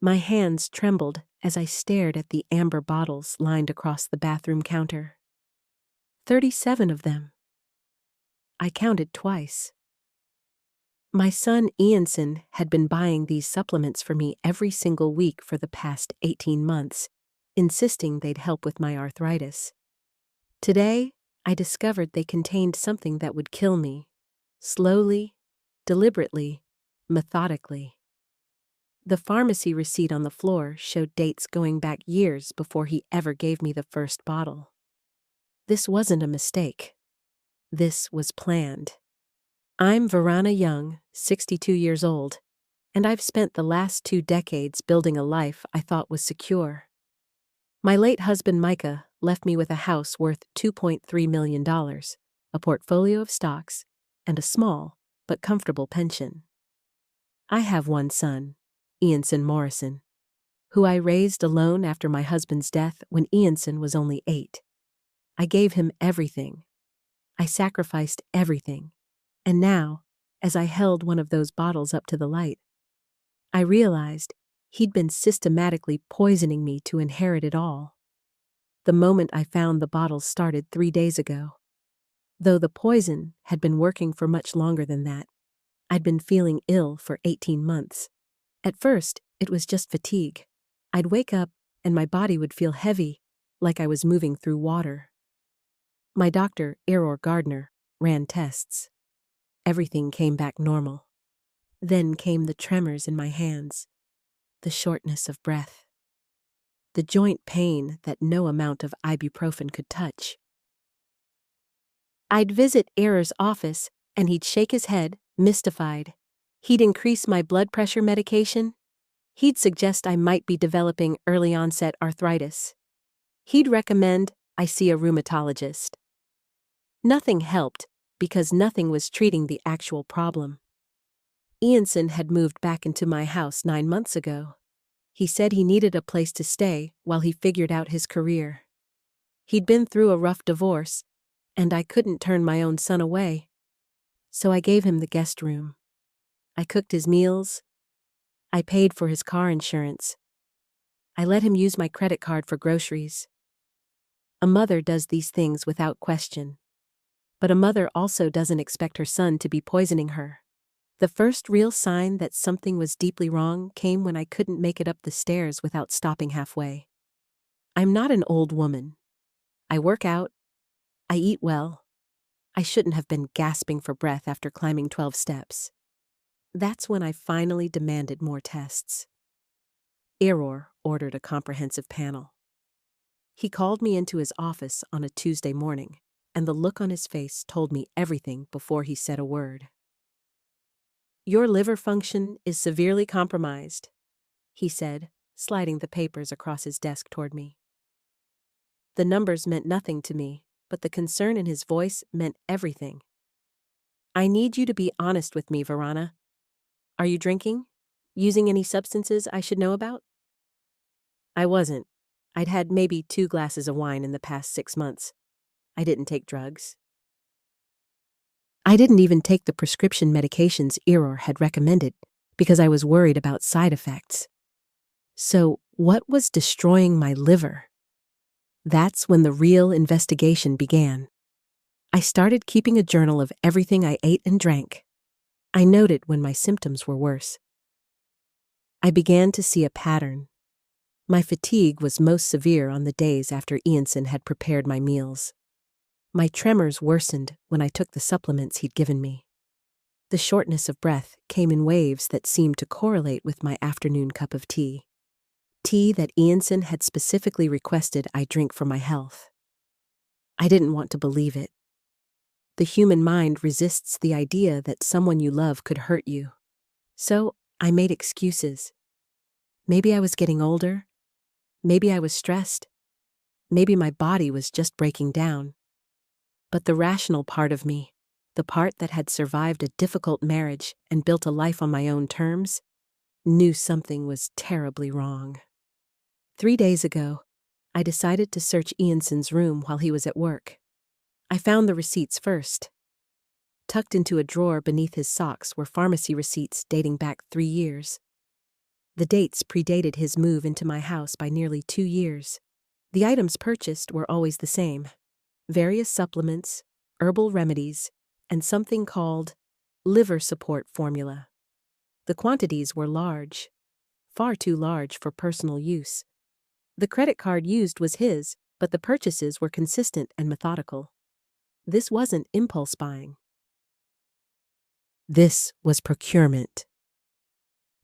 My hands trembled as I stared at the amber bottles lined across the bathroom counter. 37 of them. I counted twice. My son Ianson had been buying these supplements for me every single week for the past 18 months, insisting they'd help with my arthritis. Today, I discovered they contained something that would kill me. Slowly, deliberately, methodically. The pharmacy receipt on the floor showed dates going back years before he ever gave me the first bottle. This wasn't a mistake. This was planned. I'm Verana Young, 62 years old, and I've spent the last 2 decades building a life I thought was secure. My late husband Micah left me with a house worth $2.3 million, a portfolio of stocks, and a small but comfortable pension. I have one son, Ianson Morrison, who I raised alone after my husband's death when Ianson was only 8. I gave him everything. I sacrificed everything. And now, as I held one of those bottles up to the light, I realized he'd been systematically poisoning me to inherit it all. The moment I found the bottles started 3 days ago. Though the poison had been working for much longer than that, I'd been feeling ill for 18 months. At first, it was just fatigue. I'd wake up and my body would feel heavy, like I was moving through water. My doctor, Error Gardner, ran tests. Everything came back normal. Then came the tremors in my hands, the shortness of breath, the joint pain that no amount of ibuprofen could touch. I'd visit Error's office, and he'd shake his head, mystified. He'd increase my blood pressure medication. He'd suggest I might be developing early-onset arthritis. He'd recommend I see a rheumatologist. Nothing helped, because nothing was treating the actual problem. Ianson had moved back into my house 9 months ago. He said he needed a place to stay while he figured out his career. He'd been through a rough divorce, and I couldn't turn my own son away. So I gave him the guest room. I cooked his meals. I paid for his car insurance. I let him use my credit card for groceries. A mother does these things without question. But a mother also doesn't expect her son to be poisoning her. The first real sign that something was deeply wrong came when I couldn't make it up the stairs without stopping halfway. I'm not an old woman. I work out. I eat well. I shouldn't have been gasping for breath after climbing 12 steps. That's when I finally demanded more tests. Error ordered a comprehensive panel. He called me into his office on a Tuesday morning, and the look on his face told me everything before he said a word. Your liver function is severely compromised, he said, sliding the papers across his desk toward me. The numbers meant nothing to me, but the concern in his voice meant everything. I need you to be honest with me, Verana. Are you drinking? Using any substances I should know about? I wasn't. I'd had maybe 2 glasses of wine in the past 6 months. I didn't take drugs. I didn't even take the prescription medications Error had recommended because I was worried about side effects. So, what was destroying my liver? That's when the real investigation began. I started keeping a journal of everything I ate and drank. I noted when my symptoms were worse. I began to see a pattern. My fatigue was most severe on the days after Ianson had prepared my meals. My tremors worsened when I took the supplements he'd given me. The shortness of breath came in waves that seemed to correlate with my afternoon cup of tea. Tea that Ianson had specifically requested I drink for my health. I didn't want to believe it. The human mind resists the idea that someone you love could hurt you. So I made excuses. Maybe I was getting older. Maybe I was stressed. Maybe my body was just breaking down. But the rational part of me, the part that had survived a difficult marriage and built a life on my own terms, knew something was terribly wrong. 3 days ago, I decided to search Ianson's room while he was at work. I found the receipts first. Tucked into a drawer beneath his socks were pharmacy receipts dating back 3 years. The dates predated his move into my house by nearly 2 years. The items purchased were always the same: various supplements, herbal remedies, and something called liver support formula. The quantities were large, far too large for personal use. The credit card used was his, but the purchases were consistent and methodical. This wasn't impulse buying. This was procurement.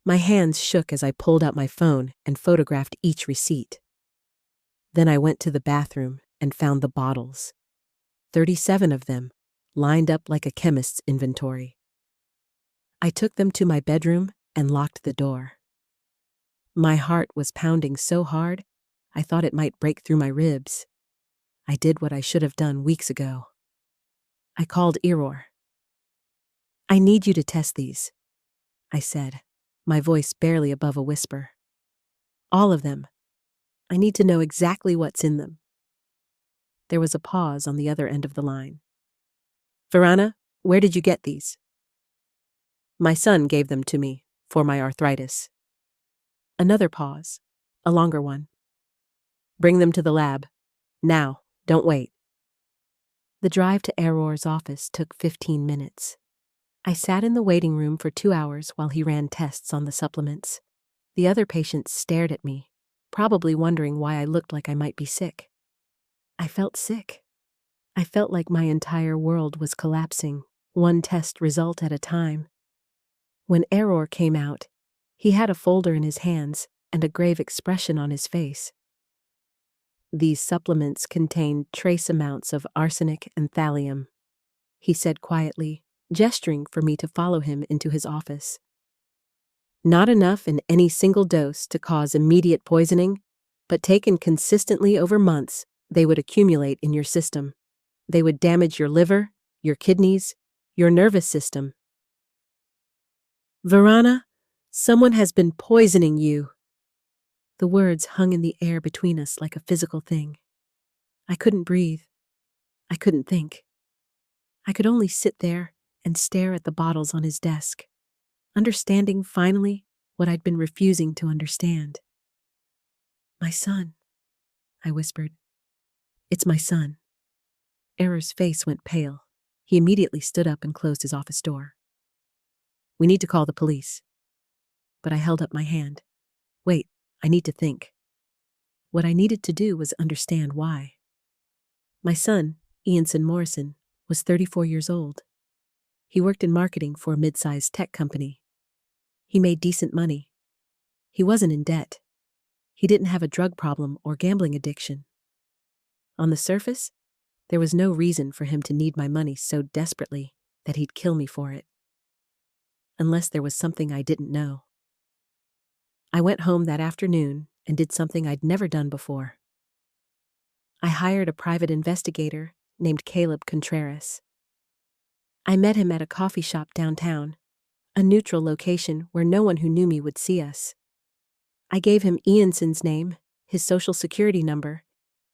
My hands shook as I pulled out my phone and photographed each receipt. Then I went to the bathroom and found the bottles. 37 of them, lined up like a chemist's inventory. I took them to my bedroom and locked the door. My heart was pounding so hard, I thought it might break through my ribs. I did what I should have done weeks ago. I called Error. "I need you to test these," I said, my voice barely above a whisper. "All of them. I need to know exactly what's in them." There was a pause on the other end of the line. "Verana, where did you get these?" "My son gave them to me, for my arthritis." Another pause, a longer one. "Bring them to the lab. Now, don't wait." The drive to Error's office took 15 minutes. I sat in the waiting room for 2 hours while he ran tests on the supplements. The other patients stared at me, probably wondering why I looked like I might be sick. I felt sick. I felt like my entire world was collapsing, one test result at a time. When Error came out, he had a folder in his hands and a grave expression on his face. "These supplements contain trace amounts of arsenic and thallium," he said quietly, gesturing for me to follow him into his office. "Not enough in any single dose to cause immediate poisoning, but taken consistently over months, they would accumulate in your system. They would damage your liver, your kidneys, your nervous system." "Verana, someone has been poisoning you." The words hung in the air between us like a physical thing. I couldn't breathe. I couldn't think. I could only sit there and stare at the bottles on his desk, understanding finally what I'd been refusing to understand. "My son," I whispered. "It's my son." Error's face went pale. He immediately stood up and closed his office door. "We need to call the police." But I held up my hand. "Wait, I need to think." What I needed to do was understand why. My son, Ianson Morrison, was 34 years old. He worked in marketing for a mid-sized tech company. He made decent money. He wasn't in debt. He didn't have a drug problem or gambling addiction. On the surface, there was no reason for him to need my money so desperately that he'd kill me for it. Unless there was something I didn't know. I went home that afternoon and did something I'd never done before. I hired a private investigator named Caleb Contreras. I met him at a coffee shop downtown, a neutral location where no one who knew me would see us. I gave him Ianson's name, his social security number,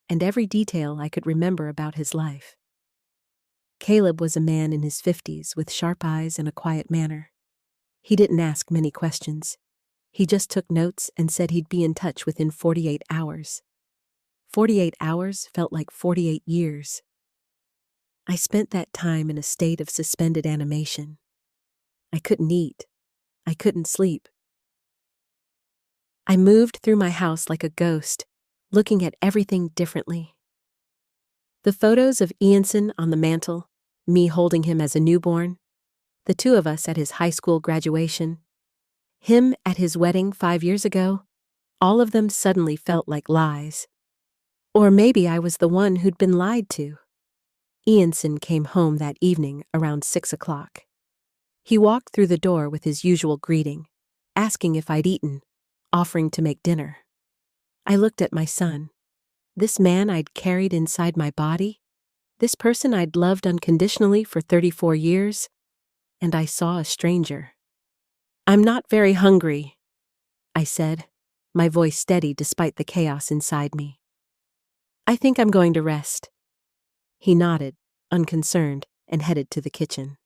and every detail I could remember about his life. Caleb was a man in his 50s with sharp eyes and a quiet manner. He didn't ask many questions. He just took notes and said he'd be in touch within 48 hours. 48 hours felt like 48 years. I spent that time in a state of suspended animation. I couldn't eat. I couldn't sleep. I moved through my house like a ghost, looking at everything differently. The photos of Ianson on the mantle, me holding him as a newborn, the two of us at his high school graduation, him at his wedding 5 years ago, all of them suddenly felt like lies. Or maybe I was the one who'd been lied to. Ianson came home that evening around 6 o'clock. He walked through the door with his usual greeting, asking if I'd eaten, offering to make dinner. I looked at my son. This man I'd carried inside my body, this person I'd loved unconditionally for 34 years, and I saw a stranger. "I'm not very hungry," I said, my voice steady despite the chaos inside me. "I think I'm going to rest." He nodded, unconcerned, and headed to the kitchen.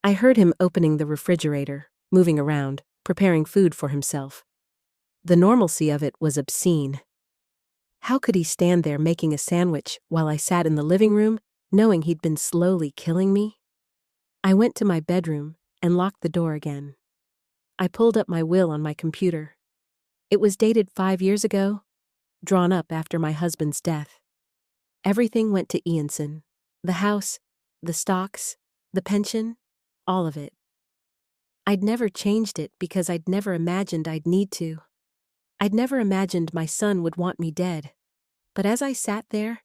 I heard him opening the refrigerator, moving around, preparing food for himself. The normalcy of it was obscene. How could he stand there making a sandwich while I sat in the living room, knowing he'd been slowly killing me? I went to my bedroom and locked the door again. I pulled up my will on my computer. It was dated 5 years ago, drawn up after my husband's death. Everything went to Ianson. The house, the stocks, the pension, all of it. I'd never changed it because I'd never imagined I'd need to. I'd never imagined my son would want me dead. But as I sat there,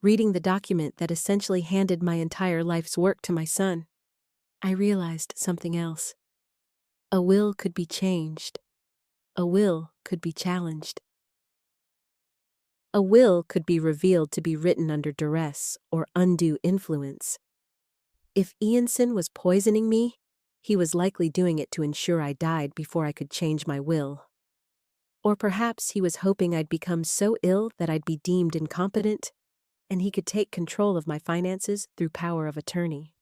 reading the document that essentially handed my entire life's work to my son, I realized something else. A will could be changed. A will could be challenged. A will could be revealed to be written under duress or undue influence. If Ianson was poisoning me, he was likely doing it to ensure I died before I could change my will. Or perhaps he was hoping I'd become so ill that I'd be deemed incompetent, and he could take control of my finances through power of attorney.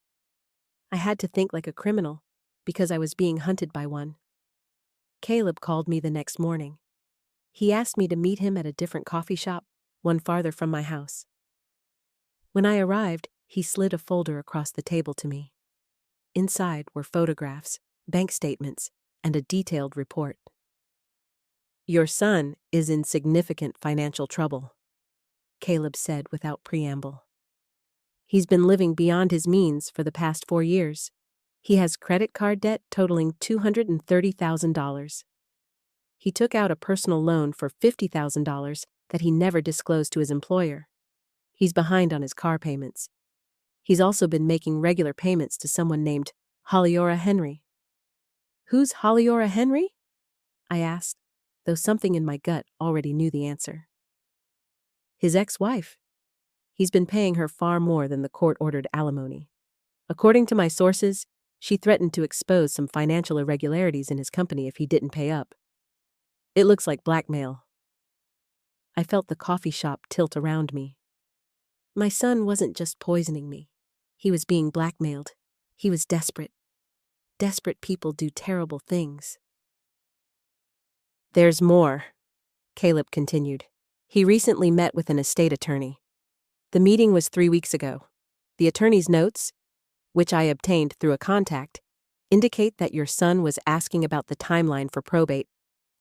I had to think like a criminal, because I was being hunted by one. Caleb called me the next morning. He asked me to meet him at a different coffee shop, one farther from my house. When I arrived, he slid a folder across the table to me. Inside were photographs, bank statements, and a detailed report. "Your son is in significant financial trouble," Caleb said without preamble. "He's been living beyond his means for the past 4 years. He has credit card debt totaling $230,000. He took out a personal loan for $50,000 that he never disclosed to his employer. He's behind on his car payments. He's also been making regular payments to someone named Holliora Henry." "Who's Holliora Henry?" I asked, though something in my gut already knew the answer. "His ex-wife. He's been paying her far more than the court-ordered alimony. According to my sources, she threatened to expose some financial irregularities in his company if he didn't pay up. It looks like blackmail." I felt the coffee shop tilt around me. My son wasn't just poisoning me. He was being blackmailed. He was desperate. Desperate people do terrible things. "There's more," Caleb continued. "He recently met with an estate attorney. The meeting was 3 weeks ago. The attorney's notes, which I obtained through a contact, indicate that your son was asking about the timeline for probate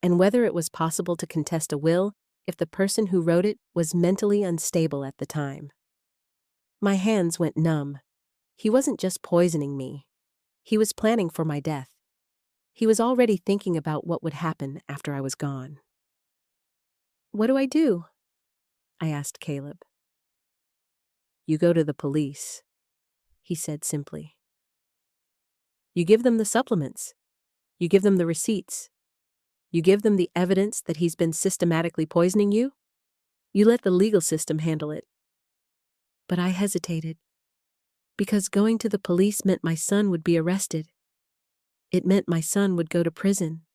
and whether it was possible to contest a will if the person who wrote it was mentally unstable at the time." My hands went numb. He wasn't just poisoning me. He was planning for my death. He was already thinking about what would happen after I was gone. "What do I do?" I asked Caleb. "You go to the police," he said simply. "You give them the supplements. You give them the receipts. You give them the evidence that he's been systematically poisoning you. You let the legal system handle it." But I hesitated, because going to the police meant my son would be arrested. It meant my son would go to prison.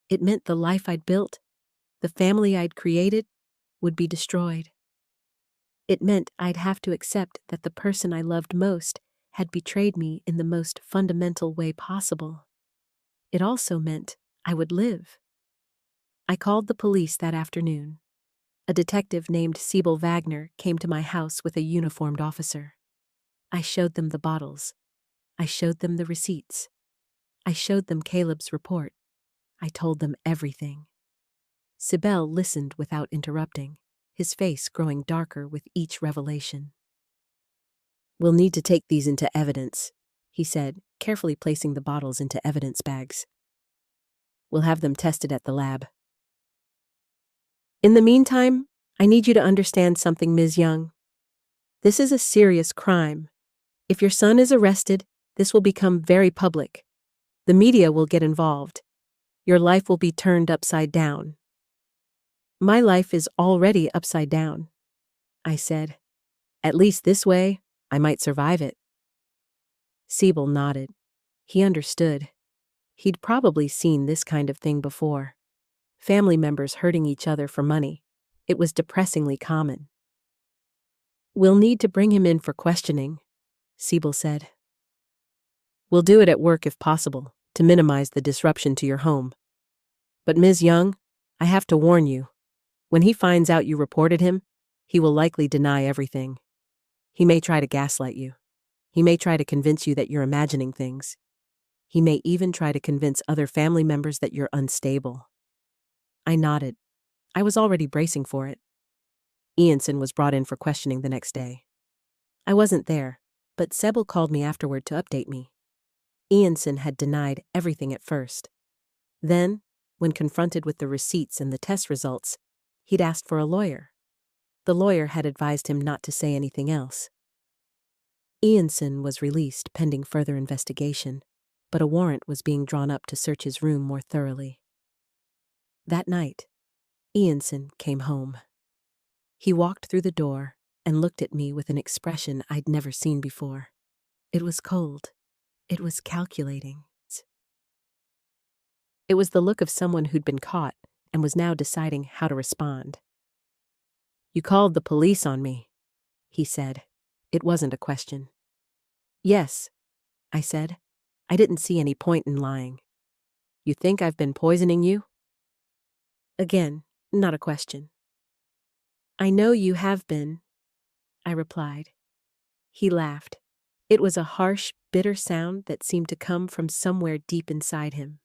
It meant the life I'd built, the family I'd created, would be destroyed. It meant I'd have to accept that the person I loved most had betrayed me in the most fundamental way possible. It also meant I would live. I called the police that afternoon. A detective named Siebel Wagner came to my house with a uniformed officer. I showed them the bottles. I showed them the receipts. I showed them Caleb's report. I told them everything. Siebel listened without interrupting, his face growing darker with each revelation. "We'll need to take these into evidence," he said, carefully placing the bottles into evidence bags. "We'll have them tested at the lab. In the meantime, I need you to understand something, Ms. Young. This is a serious crime. If your son is arrested, this will become very public. The media will get involved. Your life will be turned upside down." "My life is already upside down," I said. "At least this way, I might survive it." Siebel nodded. He understood. He'd probably seen this kind of thing before. Family members hurting each other for money. It was depressingly common. "We'll need to bring him in for questioning," Siebel said. "We'll do it at work if possible, to minimize the disruption to your home. But Ms. Young, I have to warn you. When he finds out you reported him, he will likely deny everything. He may try to gaslight you. He may try to convince you that you're imagining things. He may even try to convince other family members that you're unstable. I nodded. I was already bracing for it. Ianson was brought in for questioning the next day. I wasn't there, but Sebel called me afterward to update me. Ianson had denied everything at first. Then, when confronted with the receipts and the test results, he'd asked for a lawyer. The lawyer had advised him not to say anything else. Ianson was released pending further investigation, but a warrant was being drawn up to search his room more thoroughly. That night, Ianson came home. He walked through the door and looked at me with an expression I'd never seen before. It was cold. It was calculating. It was the look of someone who'd been caught and was now deciding how to respond. "You called the police on me," he said. It wasn't a question. "Yes," I said. "I didn't see any point in lying." "You think I've been poisoning you?" Again, not a question. "I know you have been," I replied. He laughed. It was a harsh, bitter sound that seemed to come from somewhere deep inside him.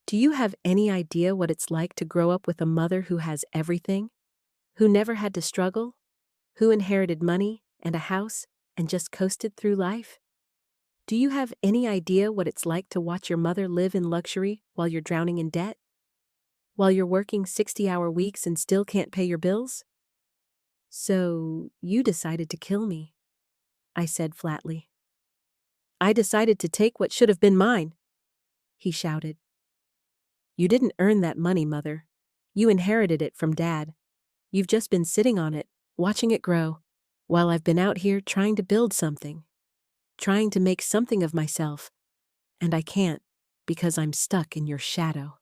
"Do you have any idea what it's like to grow up with a mother who has everything? Who never had to struggle? Who inherited money and a house and just coasted through life? Do you have any idea what it's like to watch your mother live in luxury while you're drowning in debt? While you're working 60-hour weeks and still can't pay your bills? So, you decided to kill me," I said flatly. "I decided to take what should have been mine," he shouted. "You didn't earn that money, Mother. You inherited it from Dad. You've just been sitting on it, watching it grow, while I've been out here trying to build something, trying to make something of myself, and I can't because I'm stuck in your shadow."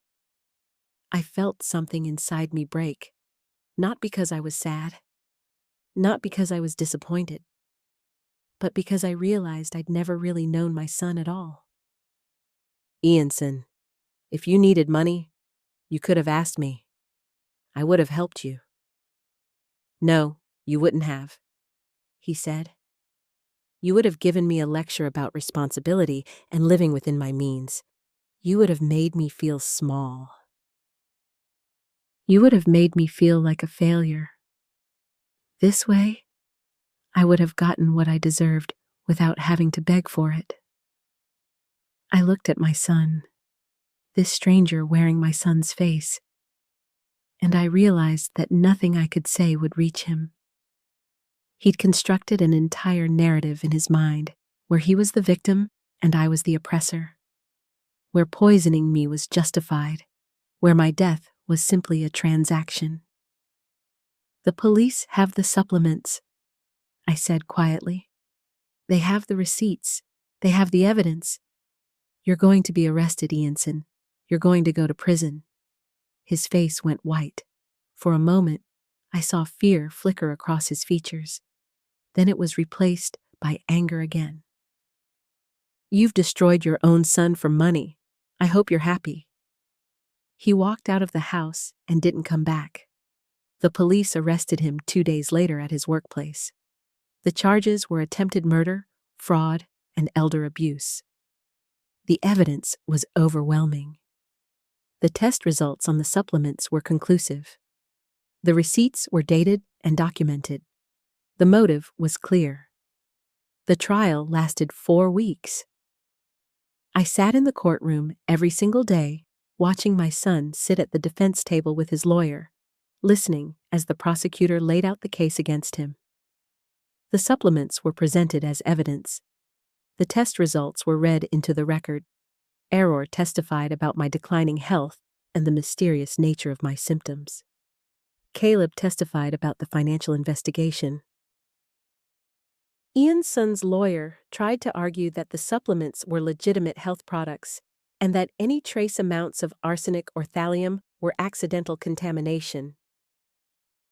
I felt something inside me break, not because I was sad, not because I was disappointed, but because I realized I'd never really known my son at all. "Ianson, if you needed money, you could have asked me. I would have helped you." "No, you wouldn't have," he said. "You would have given me a lecture about responsibility and living within my means. You would have made me feel small. You would have made me feel like a failure. This way, I would have gotten what I deserved without having to beg for it." I looked at my son, this stranger wearing my son's face, and I realized that nothing I could say would reach him. He'd constructed an entire narrative in his mind where he was the victim and I was the oppressor, where poisoning me was justified, where my death was simply a transaction. "The police have the supplements," I said quietly. "They have the receipts. They have the evidence. You're going to be arrested, Ianson. You're going to go to prison." His face went white. For a moment, I saw fear flicker across his features. Then it was replaced by anger again. "You've destroyed your own son for money. I hope you're happy." He walked out of the house and didn't come back. The police arrested him 2 days later at his workplace. The charges were attempted murder, fraud, and elder abuse. The evidence was overwhelming. The test results on the supplements were conclusive. The receipts were dated and documented. The motive was clear. The trial lasted 4 weeks. I sat in the courtroom every single day, watching my son sit at the defense table with his lawyer, listening as the prosecutor laid out the case against him. The supplements were presented as evidence. The test results were read into the record. Error testified about my declining health and the mysterious nature of my symptoms. Caleb testified about the financial investigation. Ianson's lawyer tried to argue that the supplements were legitimate health products and that any trace amounts of arsenic or thallium were accidental contamination.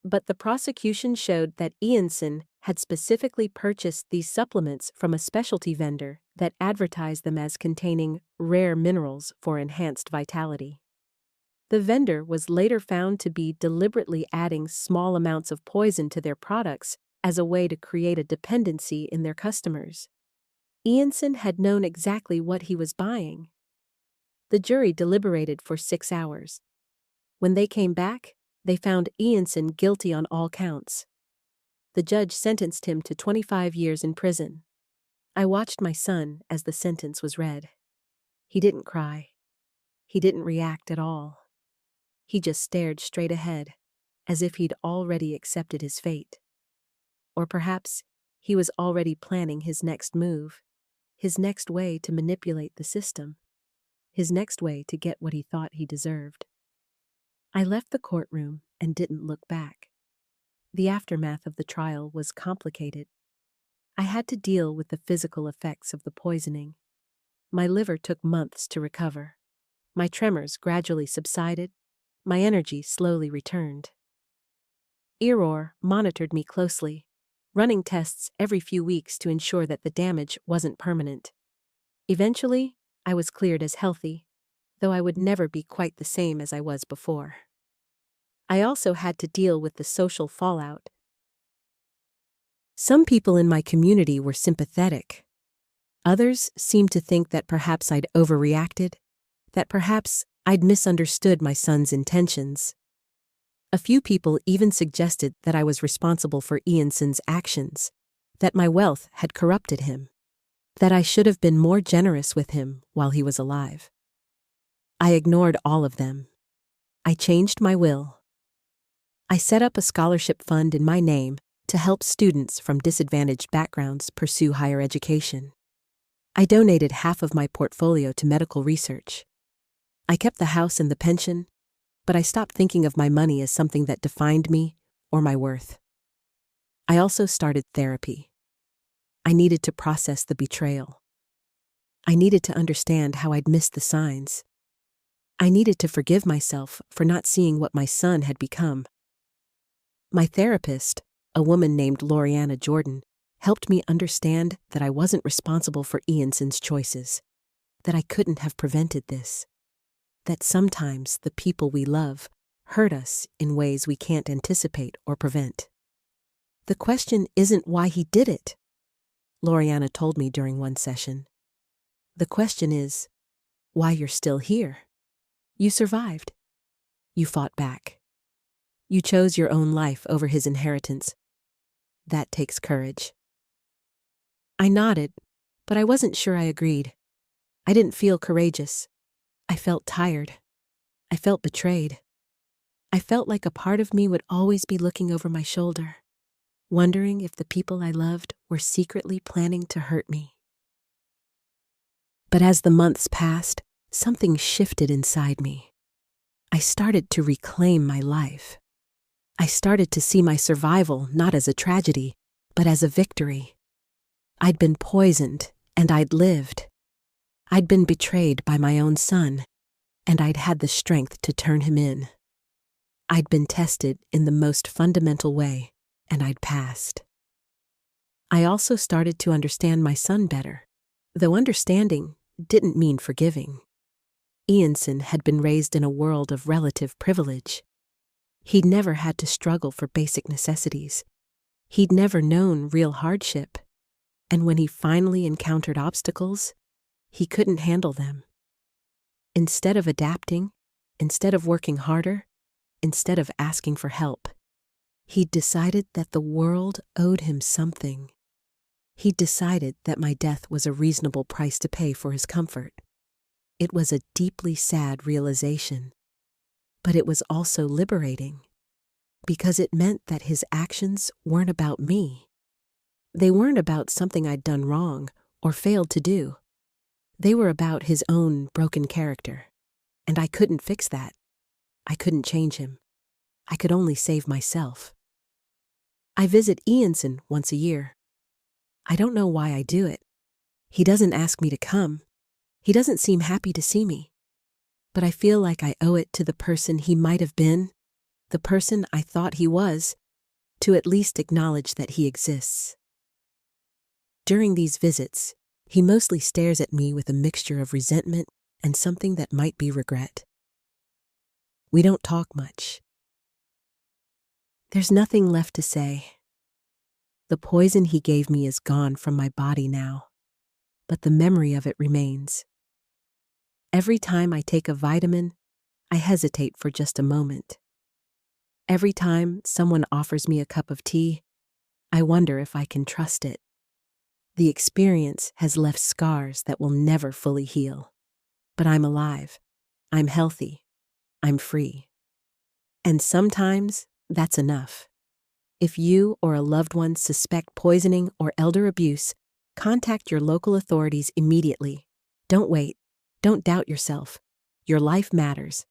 But the prosecution showed that Ianson had specifically purchased these supplements from a specialty vendor that advertised them as containing rare minerals for enhanced vitality. The vendor was later found to be deliberately adding small amounts of poison to their products as a way to create a dependency in their customers. Ianson had known exactly what he was buying. The jury deliberated for 6 hours. When they came back, they found Ianson guilty on all counts. The judge sentenced him to 25 years in prison. I watched my son as the sentence was read. He didn't cry. He didn't react at all. He just stared straight ahead, as if he'd already accepted his fate. Or perhaps he was already planning his next move, his next way to manipulate the system, his next way to get what he thought he deserved. I left the courtroom and didn't look back. The aftermath of the trial was complicated. I had to deal with the physical effects of the poisoning. My liver took months to recover. My tremors gradually subsided. My energy slowly returned. Error monitored me closely, running tests every few weeks to ensure that the damage wasn't permanent. Eventually, I was cleared as healthy, though I would never be quite the same as I was before. I also had to deal with the social fallout. Some people in my community were sympathetic. Others seemed to think that perhaps I'd overreacted, that perhaps I'd misunderstood my son's intentions. A few people even suggested that I was responsible for Ianson's actions, that my wealth had corrupted him, that I should have been more generous with him while he was alive. I ignored all of them. I changed my will. I set up a scholarship fund in my name to help students from disadvantaged backgrounds pursue higher education. I donated half of my portfolio to medical research. I kept the house and the pension, but I stopped thinking of my money as something that defined me or my worth. I also started therapy. I needed to process the betrayal. I needed to understand how I'd missed the signs. I needed to forgive myself for not seeing what my son had become. My therapist, a woman named Loriana Jordan, helped me understand that I wasn't responsible for Ianson's choices, that I couldn't have prevented this, that sometimes the people we love hurt us in ways we can't anticipate or prevent. The question isn't why he did it, Loriana told me during one session. The question is why you're still here. You survived. You fought back. You chose your own life over his inheritance. That takes courage. I nodded, but I wasn't sure I agreed. I didn't feel courageous. I felt tired. I felt betrayed. I felt like a part of me would always be looking over my shoulder, wondering if the people I loved were secretly planning to hurt me. But as the months passed, something shifted inside me. I started to reclaim my life. I started to see my survival not as a tragedy, but as a victory. I'd been poisoned, and I'd lived. I'd been betrayed by my own son, and I'd had the strength to turn him in. I'd been tested in the most fundamental way, and I'd passed. I also started to understand my son better, though understanding didn't mean forgiving. Ianson had been raised in a world of relative privilege. He'd never had to struggle for basic necessities. He'd never known real hardship, and when he finally encountered obstacles, he couldn't handle them. Instead of adapting, instead of working harder, instead of asking for help, he'd decided that the world owed him something. He'd decided that my death was a reasonable price to pay for his comfort. It was a deeply sad realization, but it was also liberating, because it meant that his actions weren't about me. They weren't about something I'd done wrong or failed to do. They were about his own broken character, and I couldn't fix that. I couldn't change him. I could only save myself. I visit Ianson once a year. I don't know why I do it. He doesn't ask me to come. He doesn't seem happy to see me. But I feel like I owe it to the person he might have been, the person I thought he was, to at least acknowledge that he exists. During these visits, he mostly stares at me with a mixture of resentment and something that might be regret. We don't talk much. There's nothing left to say. The poison he gave me is gone from my body now, but the memory of it remains. Every time I take a vitamin, I hesitate for just a moment. Every time someone offers me a cup of tea, I wonder if I can trust it. The experience has left scars that will never fully heal. But I'm alive. I'm healthy. I'm free. And sometimes that's enough. If you or a loved one suspect poisoning or elder abuse, contact your local authorities immediately. Don't wait. Don't doubt yourself. Your life matters,